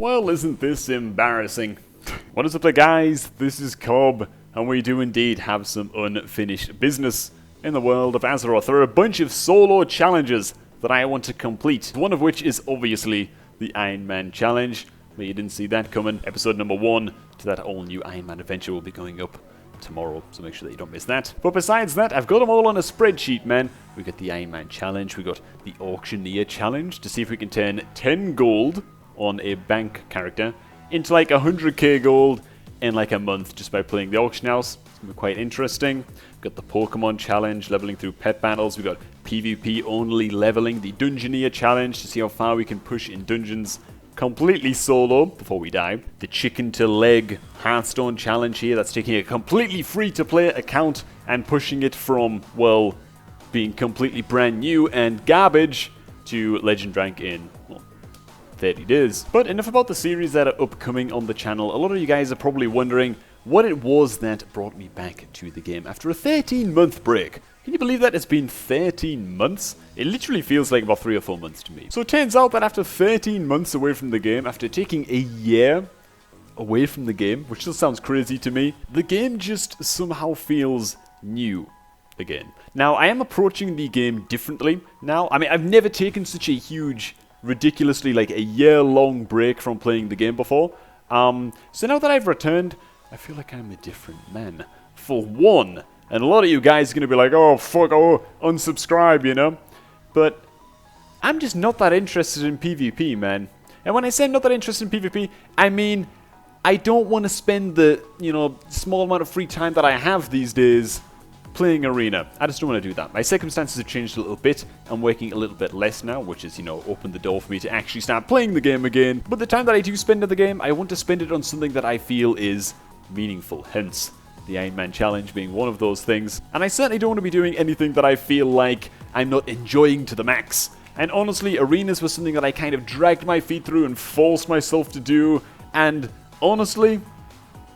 Well, isn't this embarrassing? What is up there, guys? This is Cobb, and we do indeed have some unfinished business in the world of Azeroth. There are a bunch of solo challenges that I want to complete, one of which is obviously the Iron Man challenge. But you didn't see that coming. Episode number 1 to that all-new Iron Man adventure will be going up tomorrow, so make sure that you don't miss that. But besides that, I've got them all on a spreadsheet, man. We got the Iron Man challenge, we got the Auctioneer challenge to see if we can turn 10 gold on a bank character into like 100k gold in like a month just by playing the auction house. It's gonna be quite interesting. We've got the Pokemon challenge, leveling through pet battles. We've got PvP only leveling, the Dungeoneer challenge to see how far we can push in dungeons completely solo before we die. The chicken to leg Hearthstone challenge here, that's taking a completely free to play account and pushing it from, well, being completely brand new and garbage to legend rank in, well, 30 days. But enough about the series that are upcoming on the channel. A lot of you guys are probably wondering what it was that brought me back to the game after a 13-month break. Can you believe that? It's been 13 months? It literally feels like about 3 or 4 months to me. So it turns out that after 13 months away from the game, after taking a year away from the game, which still sounds crazy to me, the game just somehow feels new again. Now, I am approaching the game differently now. I mean, I've never taken such a huge, ridiculously like a year-long break from playing the game before. So now that I've returned, I feel like I'm a different man. For one, and a lot of you guys are going to be like, oh, fuck, oh, unsubscribe, you know? But I'm just not that interested in PvP, man. And when I say I'm not that interested in PvP, I mean, I don't want to spend the, small amount of free time that I have these days playing Arena. I just don't want to do that. My circumstances have changed a little bit. I'm working a little bit less now, which has, opened the door for me to actually start playing the game again. But the time that I do spend in the game, I want to spend it on something that I feel is meaningful. Hence, the Iron Man challenge being one of those things. And I certainly don't want to be doing anything that I feel like I'm not enjoying to the max. And honestly, arenas was something that I kind of dragged my feet through and forced myself to do. And honestly,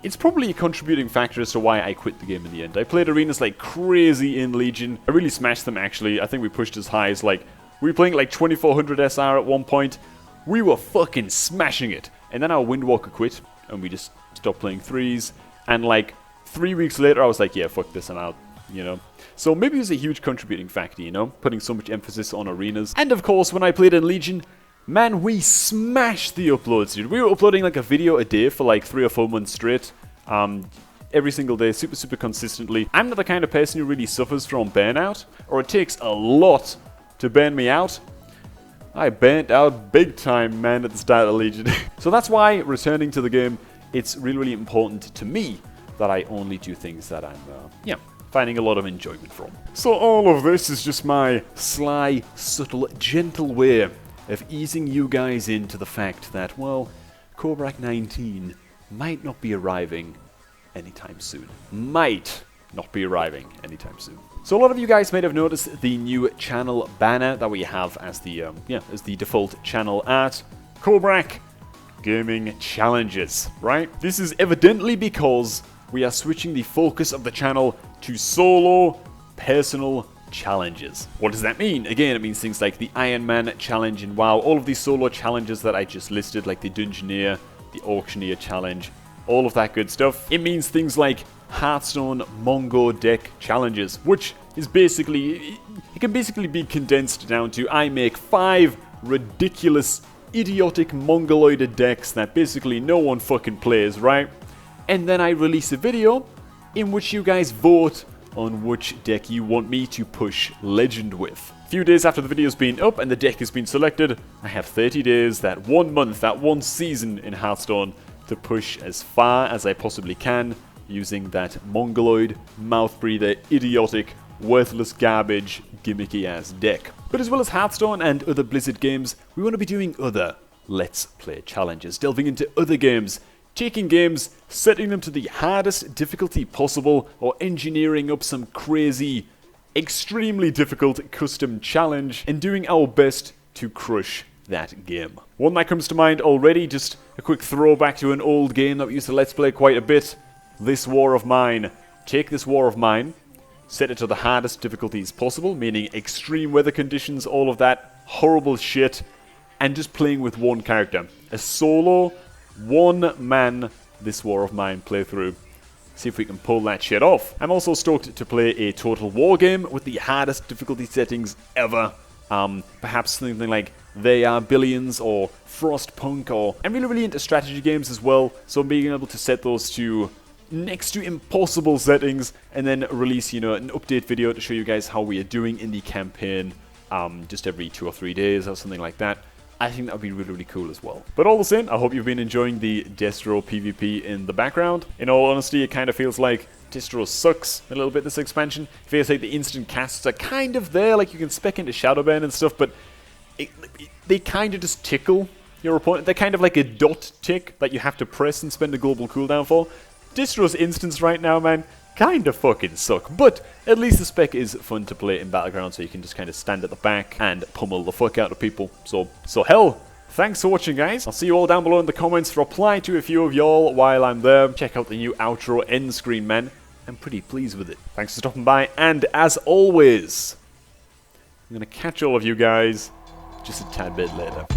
it's probably a contributing factor as to why I quit the game in the end. I played arenas like crazy in Legion. I really smashed them, actually. I think we pushed as high as we were playing like 2400 SR at one point. We were fucking smashing it. And then our Windwalker quit, and we just stopped playing threes. And 3 weeks later, I was like, yeah, fuck this, I'm out, So maybe it was a huge contributing factor, putting so much emphasis on arenas. And of course, when I played in Legion, man, we smashed the uploads, dude. We were uploading like a video a day for like 3 or 4 months straight. Every single day, super consistently. I'm not the kind of person who really suffers from burnout, or it takes a lot to burn me out. I burnt out big time, man, at the start of Legion. So that's why, returning to the game, it's really important to me that I only do things that I'm, finding a lot of enjoyment from. So all of this is just my sly, subtle, gentle way of easing you guys into the fact that, well, Cobrak 19 might not be arriving anytime soon. Might not be arriving anytime soon. So a lot of you guys might have noticed the new channel banner that we have as the, as the default channel art. Cobrak Gaming Challenges, right? This is evidently because we are switching the focus of the channel to solo, personal challenges. What does that mean? Again, it means things like the Iron Man challenge in WoW, all of these solo challenges that I just listed, like the Dungeoneer, the Auctioneer challenge, all of that good stuff. It means things like Hearthstone Mongo deck challenges, which is basically, it can basically be condensed down to I make 5 ridiculous, idiotic mongoloided decks that basically no one fucking plays, right? And then I release a video in which you guys vote on which deck you want me to push Legend with. A few days after the video's been up and the deck has been selected, I have 30 days, that 1 month, that 1 season in Hearthstone to push as far as I possibly can using that mongoloid, mouth breather, idiotic, worthless garbage, gimmicky ass deck. But as well as Hearthstone and other Blizzard games, we want to be doing other Let's Play challenges, delving into other games, taking games, setting them to the hardest difficulty possible, or engineering up some crazy, extremely difficult custom challenge, and doing our best to crush that game. One that comes to mind already, just a quick throwback to an old game that we used to Let's Play quite a bit, This War of Mine. Take this War of Mine, set it to the hardest difficulties possible, meaning extreme weather conditions, all of that horrible shit, and just playing with one character. a solo, one-man This War of Mine playthrough. See if we can pull that shit off. I'm also stoked to play a total war game with the hardest difficulty settings ever. Perhaps something like They Are Billions or Frostpunk, or I'm really into strategy games as well, so being able to set those to next to impossible settings and then release, you know, an update video to show you guys how we are doing in the campaign just every 2 or 3 days or something like that. I think that would be really cool as well. But all the same, I hope you've been enjoying the Destro PvP in the background. In all honesty, it kind of feels like Destro sucks a little bit this expansion. It feels like the instant casts are kind of there, like you can spec into Shadowban and stuff, but they kind of just tickle your opponent. They're kind of like a dot tick that you have to press and spend a global cooldown for. Destro's instants right now, man, kind of fucking suck, but at least the spec is fun to play in Battleground, so you can just kind of stand at the back and pummel the fuck out of people. So hell, thanks for watching, guys. I'll see you all down below in the comments. Reply to a few of y'all while I'm there. Check out the new outro end screen, man. I'm pretty pleased with it. Thanks for stopping by, and as always, I'm gonna catch all of you guys just a tad bit later.